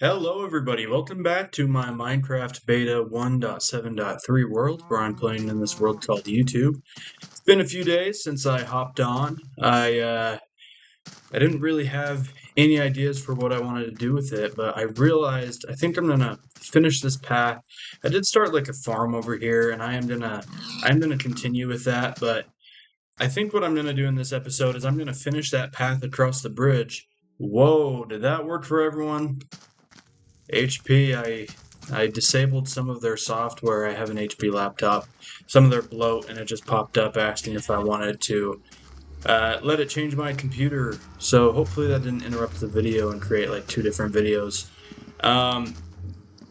Hello, everybody. Welcome back to my Minecraft Beta 1.7.3 world, where I'm playing in this world called YouTube. It's been a few days since I hopped on. I didn't really have any ideas for what I wanted to do with it, but I realized I think I'm gonna finish this path. I did start like a farm over here, and I'm gonna continue with that. But I think what I'm gonna do in this episode is I'm gonna finish that path across the bridge. Whoa, did that work for everyone? HP, I disabled some of their software. I have an HP laptop, some of their bloat, and it just popped up asking if I wanted to let it change my computer. So hopefully that didn't interrupt the video and create like two different videos. Um,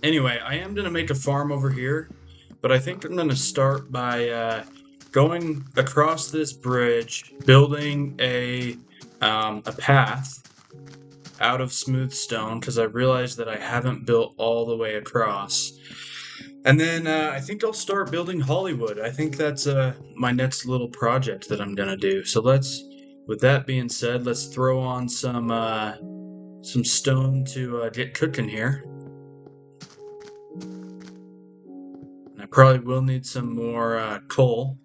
anyway, I am gonna make a farm over here, but I think I'm gonna start by going across this bridge, building a path out of smooth stone because I realized that I haven't built all the way across. And then I think I'll start building Hollywood. I think that's my next little project that I'm gonna do. So with that being said, let's throw on some stone to get cooking here. And I probably will need some more coal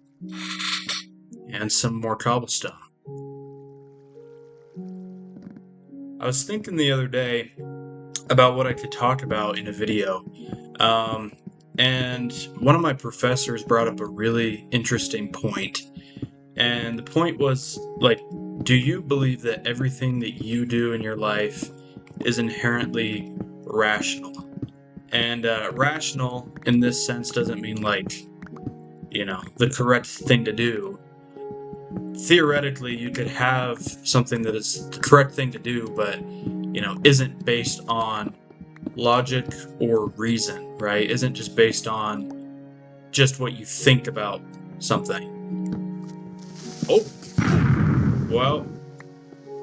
and some more cobblestone. I was thinking the other day about what I could talk about in a video. And one of my professors brought up a really interesting point. And the point was like, do you believe that everything that you do in your life is inherently rational? And rational in this sense doesn't mean like, the correct thing to do. Theoretically, you could have something that is the correct thing to do, but, isn't based on logic or reason, right? Isn't just based on just what you think about something. Oh, well,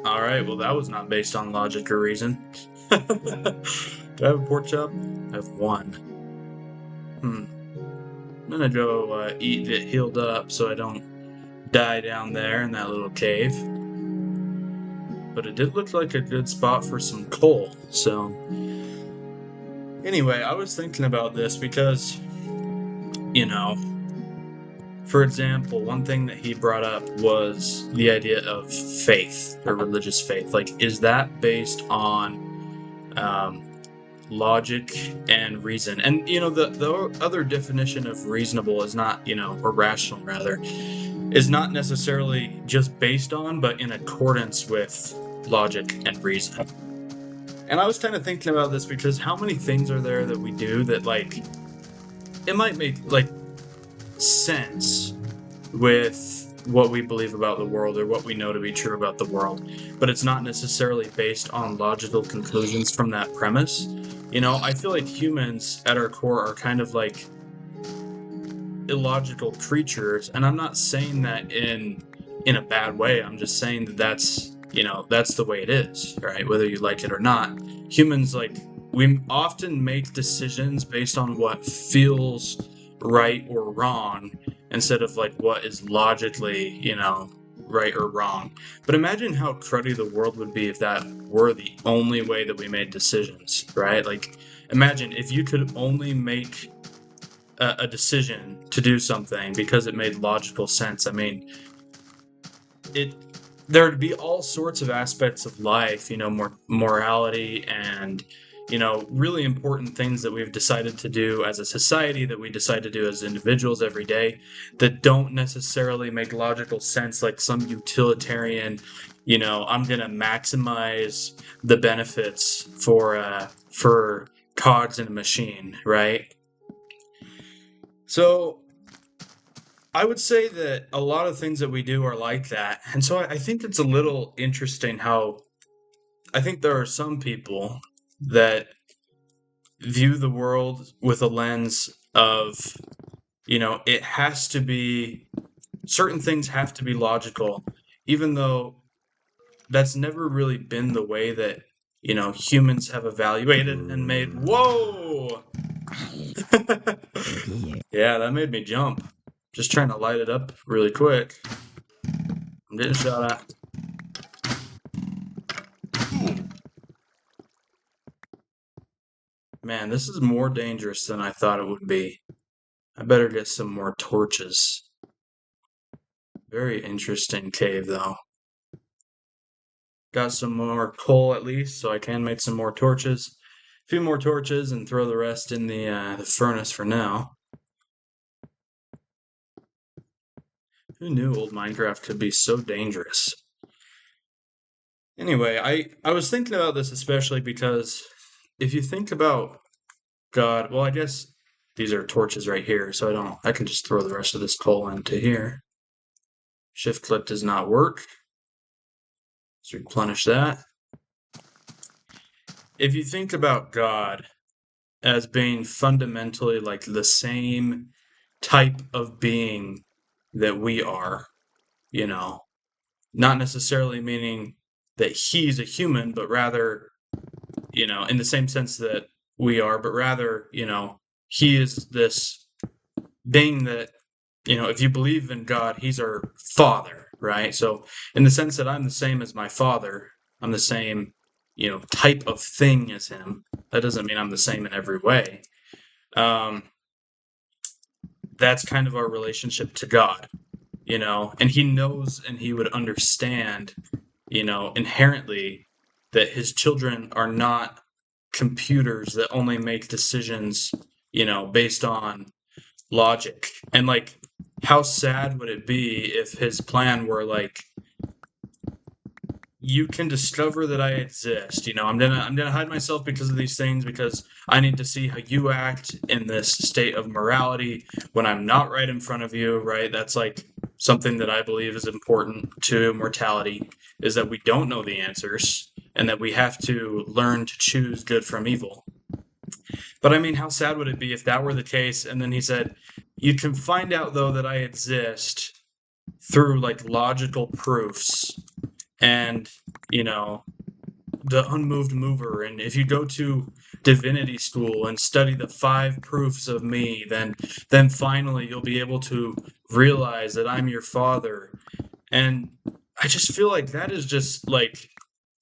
all right. Well, that was not based on logic or reason. Do I have a pork chop? I have one. I'm gonna go eat, get healed up so I don't die down there in that little cave. But it did look like a good spot for some coal, so... Anyway, I was thinking about this because, for example, one thing that he brought up was the idea of faith, or religious faith. Like, is that based on logic and reason? And, the other definition of reasonable is not, or rational rather, is not necessarily just based on, but in accordance with logic and reason. And I was kind of thinking about this because how many things are there that we do that, like, it might make, like, sense with what we believe about the world or what we know to be true about the world, but it's not necessarily based on logical conclusions from that premise. I feel like humans at our core are kind of like illogical creatures, and I'm not saying that in a bad way. I'm just saying that that's the way it is, right? Whether you like it or not. Humans, like, we often make decisions based on what feels right or wrong instead of like what is logically, right or wrong. But imagine how cruddy the world would be if that were the only way that we made decisions, right? Like, imagine if you could only make a decision to do something because it made logical sense. I mean, there'd be all sorts of aspects of life, morality and, really important things that we've decided to do as a society, that we decide to do as individuals every day, that don't necessarily make logical sense, like some utilitarian, I'm gonna maximize the benefits for cogs in a machine, right? So I would say that a lot of things that we do are like that. And so I think it's a little interesting how I think there are some people that view the world with a lens of, it has to be, certain things have to be logical, even though that's never really been the way that, humans have evaluated and made. Whoa! Yeah, that made me jump. Just trying to light it up really quick. I'm getting shot at. Man, this is more dangerous than I thought it would be. I better get some more torches. Very interesting cave, though. Got some more coal at least, so I can make some more torches. A few more torches and throw the rest in the furnace for now. Who knew old Minecraft could be so dangerous? Anyway, I was thinking about this especially because if you think about God, well, I guess these are torches right here, so I can just throw the rest of this coal into here. Shift click does not work. Let's replenish that. If you think about God as being fundamentally like the same type of being that we are, you know, not necessarily meaning that he's a human, but rather, you know, in the same sense that we are, but rather, you know, he is this being that, you know, if you believe in God, he's our father, right? So, in the sense that I'm the same as my father, I'm the same, you know, type of thing as him. That doesn't mean I'm the same in every way. That's kind of our relationship to God, you know, and he knows and he would understand, you know, inherently that his children are not computers that only make decisions, you know, based on logic. And like, how sad would it be if his plan were like, you can discover that I exist. You know, I'm gonna hide myself because of these things because I need to see how you act in this state of morality when I'm not right in front of you, right? That's like something that I believe is important to mortality, is that we don't know the answers and that we have to learn to choose good from evil. But I mean, how sad would it be if that were the case and then he said, you can find out though that I exist through like logical proofs and, you know, the unmoved mover. And if you go to divinity school and study the 5 proofs of me, then finally you'll be able to realize that I'm your father. And I just feel like that is just like,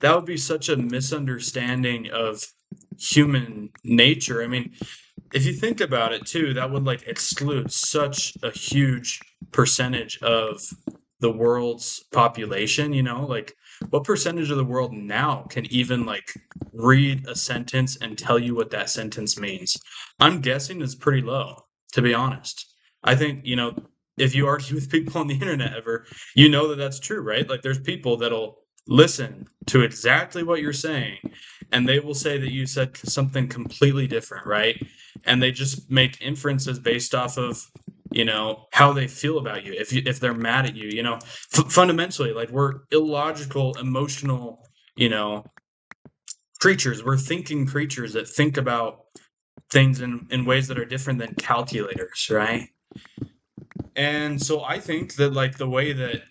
that would be such a misunderstanding of human nature. I mean, if you think about it too, that would like exclude such a huge percentage of the world's population, you know, like what percentage of the world now can even like read a sentence and tell you what that sentence means? I'm guessing it's pretty low, to be honest. I think, you know, if you argue with people on the internet ever, you know that that's true, right? Like there's people that'll listen to exactly what you're saying and they will say that you said something completely different, right? And they just make inferences based off of, you know, how they feel about you. If they're mad at you, you know, fundamentally, like we're illogical, emotional, you know, creatures. We're thinking creatures that think about things in ways that are different than calculators, right? And so I think that like the way that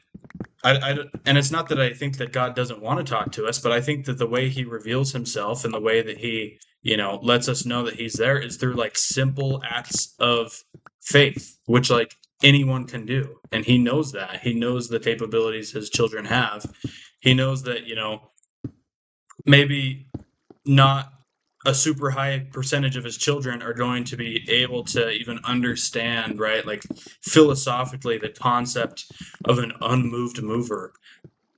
and it's not that I think that God doesn't want to talk to us, but I think that the way he reveals himself and the way that he, you know, lets us know that he's there is through like simple acts of faith, which like anyone can do. And he knows that. He knows the capabilities his children have. He knows that, you know, maybe not a super high percentage of his children are going to be able to even understand, right? Like philosophically, the concept of an unmoved mover.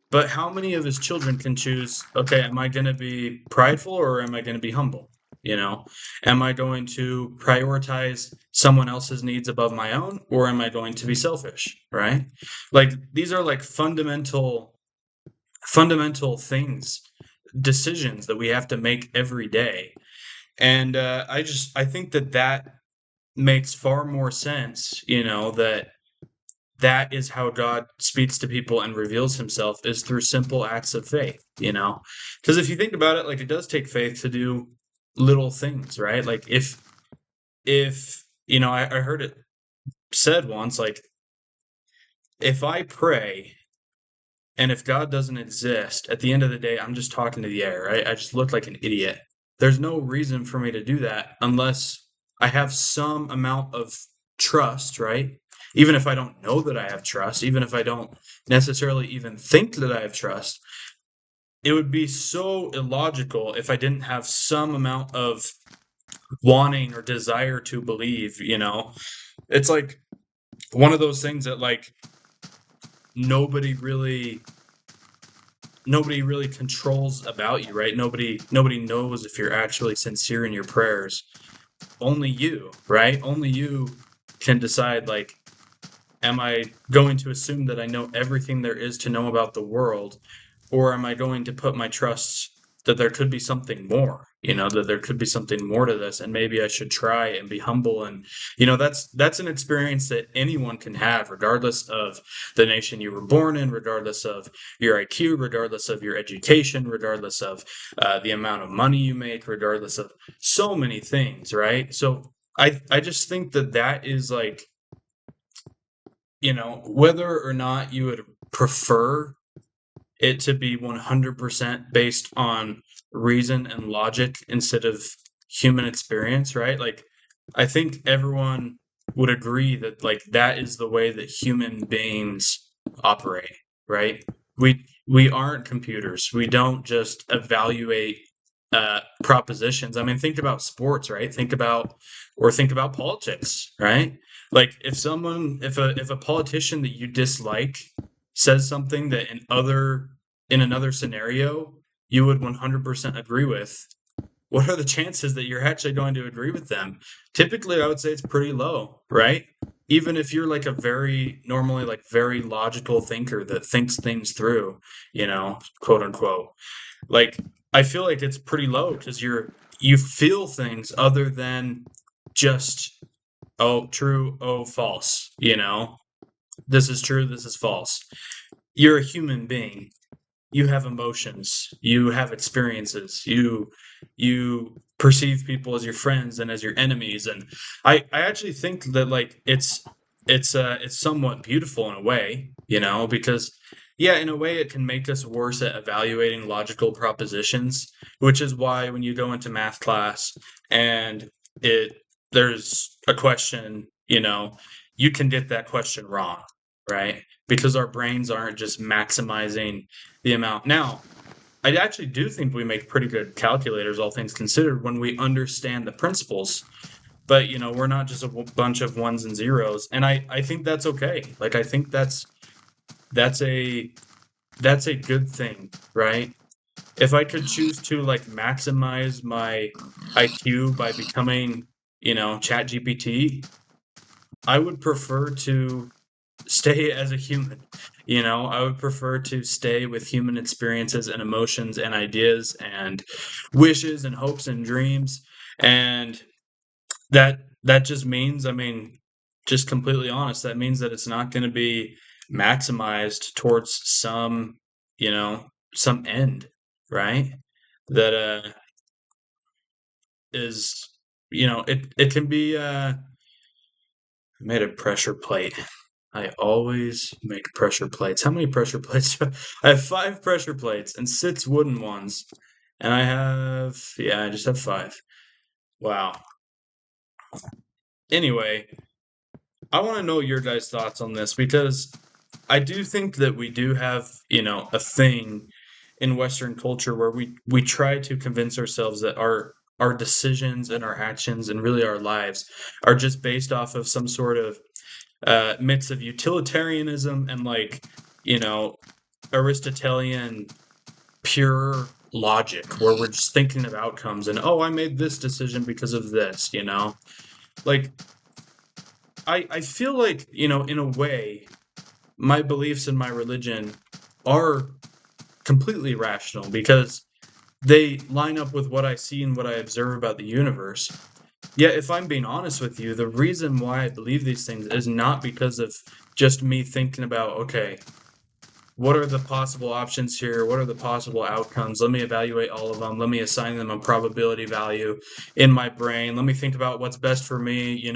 But how many of his children can choose, okay, am I going to be prideful or am I going to be humble? You know, am I going to prioritize someone else's needs above my own or am I going to be selfish? Right? Like these are like fundamental things, decisions that we have to make every day. And I think that makes far more sense, you know, that is how God speaks to people and reveals himself is through simple acts of faith, you know? Because if you think about it, like it does take faith to do little things, right? Like if you know, I heard it said once, like if I pray and if God doesn't exist, at the end of the day, I'm just talking to the air, right? I just look like an idiot. There's no reason for me to do that unless I have some amount of trust, right? Even if I don't know that I have trust, even if I don't necessarily even think that I have trust, it would be so illogical if I didn't have some amount of wanting or desire to believe, it's like one of those things that like nobody really nobody really controls about you, right? Nobody knows if you're actually sincere in your prayers. Only you, right? Only you can decide, like, am I going to assume that I know everything there is to know about the world, or am I going to put my trust that there could be something more, that there could be something more to this, and maybe I should try and be humble. And that's an experience that anyone can have, regardless of the nation you were born in, regardless of your IQ, regardless of your education, regardless of the amount of money you make, regardless of so many things, right? So I just think that is like, whether or not you would prefer it to be 100% based on reason and logic instead of human experience, right? Like, I think everyone would agree that, like, that is the way that human beings operate, right? We aren't computers. We don't just evaluate propositions. I mean, think about sports, right? Think about politics, right? Like, if a politician that you dislike says something that in another scenario you would 100% agree with, what are the chances that you're actually going to agree with them? Typically, I would say it's pretty low, right? Even if you're like a normally like very logical thinker that thinks things through, quote unquote. Like, I feel like it's pretty low because you feel things other than just, oh, true, oh, false, this is true, this is false. You're a human being. You have emotions, you have experiences, you perceive people as your friends and as your enemies. And I actually think that, like, it's somewhat beautiful in a way, because, yeah, in a way it can make us worse at evaluating logical propositions, which is why when you go into math class and there's a question, you can get that question wrong, right? Because our brains aren't just maximizing the amount. Now, I actually do think we make pretty good calculators, all things considered, when we understand the principles. But, we're not just a bunch of ones and zeros, and I think that's okay. Like, I think that's a that's a good thing, right? If I could choose to, like, maximize my IQ by becoming, ChatGPT, I would prefer to stay as a human. I would prefer to stay with human experiences and emotions and ideas and wishes and hopes and dreams. And that just means, I mean, just completely honest, that means that it's not going to be maximized towards some end, right? That is, it can be made a pressure plate. I always make pressure plates. How many pressure plates? I have 5 pressure plates and 6 wooden ones. And I just have 5. Wow. Anyway, I want to know your guys' thoughts on this, because I do think that we do have, a thing in Western culture where we try to convince ourselves that our decisions and our actions and really our lives are just based off of some sort of mix of utilitarianism and, like, you know, Aristotelian pure logic, where we're just thinking of outcomes and, oh, I made this decision because of this, Like, I feel like, in a way, my beliefs and my religion are completely rational because they line up with what I see and what I observe about the universe. Yet, if I'm being honest with you, the reason why I believe these things is not because of just me thinking about, okay, what are the possible options here? What are the possible outcomes? Let me evaluate all of them. Let me assign them a probability value in my brain. Let me think about what's best for me.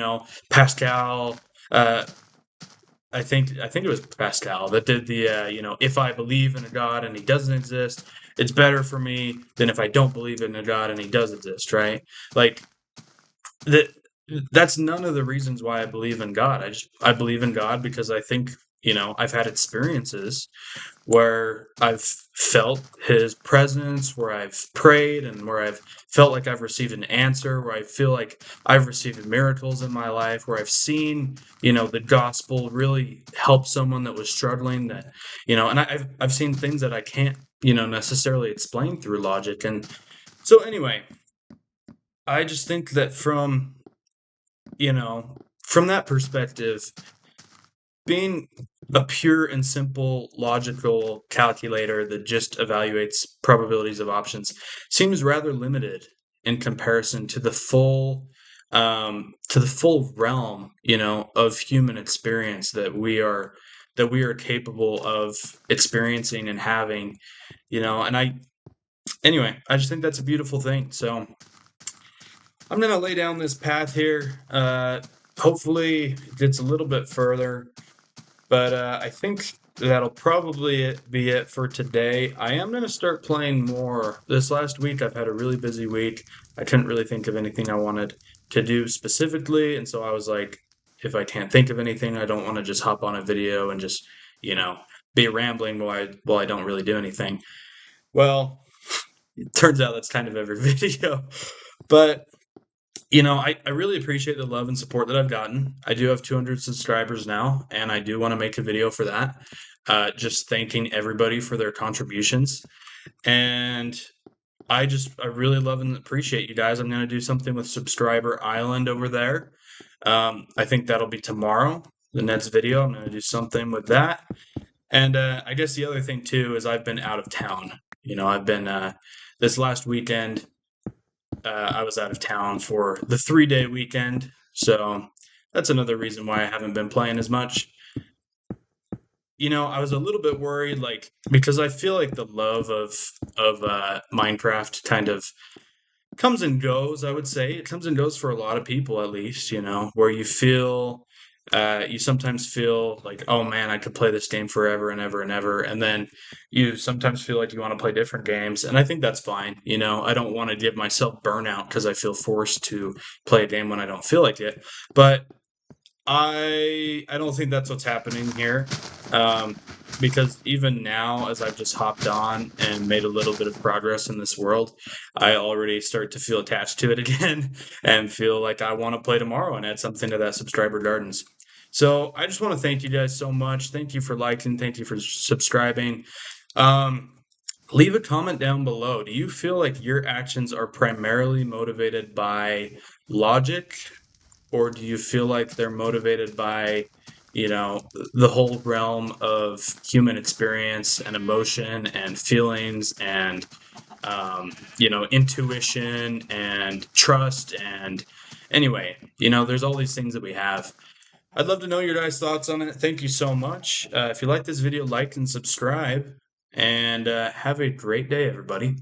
Pascal, I think it was Pascal that did the if I believe in a God and he doesn't exist, it's better for me than if I don't believe in a God and he does exist, right? Like, that that's none of the reasons why I believe in God. I believe in God because I think I've had experiences where I've felt his presence, where I've prayed, and where I've felt like I've received an answer, where I feel like I've received miracles in my life, where I've seen, the gospel really help someone that was struggling. That, and I've seen things that I can't, necessarily explain through logic. And so anyway, I just think that you know, from that perspective, being a pure and simple logical calculator that just evaluates probabilities of options seems rather limited in comparison to the full realm, of human experience that we are capable of experiencing and having, and I just think that's a beautiful thing. So I'm gonna lay down this path here. Hopefully it gets a little bit further. But I think that'll probably be it for today. I am going to start playing more. This last week, I've had a really busy week. I couldn't really think of anything I wanted to do specifically. And so I was like, if I can't think of anything, I don't want to just hop on a video and just, you know, be rambling while I don't really do anything. Well, it turns out that's kind of every video. But I really appreciate the love and support that I've gotten. I do have 200 subscribers now, and I do want to make a video for that. Just thanking everybody for their contributions. And I really love and appreciate you guys. I'm going to do something with Subscriber Island over there. I think that'll be tomorrow, the next video. I'm going to do something with that. And I guess the other thing, too, is I've been out of town. I've been this last weekend. I was out of town for the 3-day weekend, so that's another reason why I haven't been playing as much. I was a little bit worried, like, because I feel like the love of Minecraft kind of comes and goes. I would say it comes and goes for a lot of people, at least. Where you sometimes feel like, oh man, I could play this game forever and ever and ever, and then you sometimes feel like you want to play different games, and I think that's fine. I don't want to give myself burnout because I feel forced to play a game when I don't feel like it. But I don't think that's what's happening here. Because even now, as I've just hopped on and made a little bit of progress in this world, I already start to feel attached to it again and feel like I want to play tomorrow and add something to that subscriber gardens. So I just want to thank you guys so much. Thank you for liking. Thank you for subscribing. Leave a comment down below. Do you feel like your actions are primarily motivated by logic, or do you feel like they're motivated by, the whole realm of human experience and emotion and feelings and, intuition and trust? And anyway, there's all these things that we have. I'd love to know your guys' thoughts on it. Thank you so much. If you like this video, like and subscribe, and have a great day, everybody.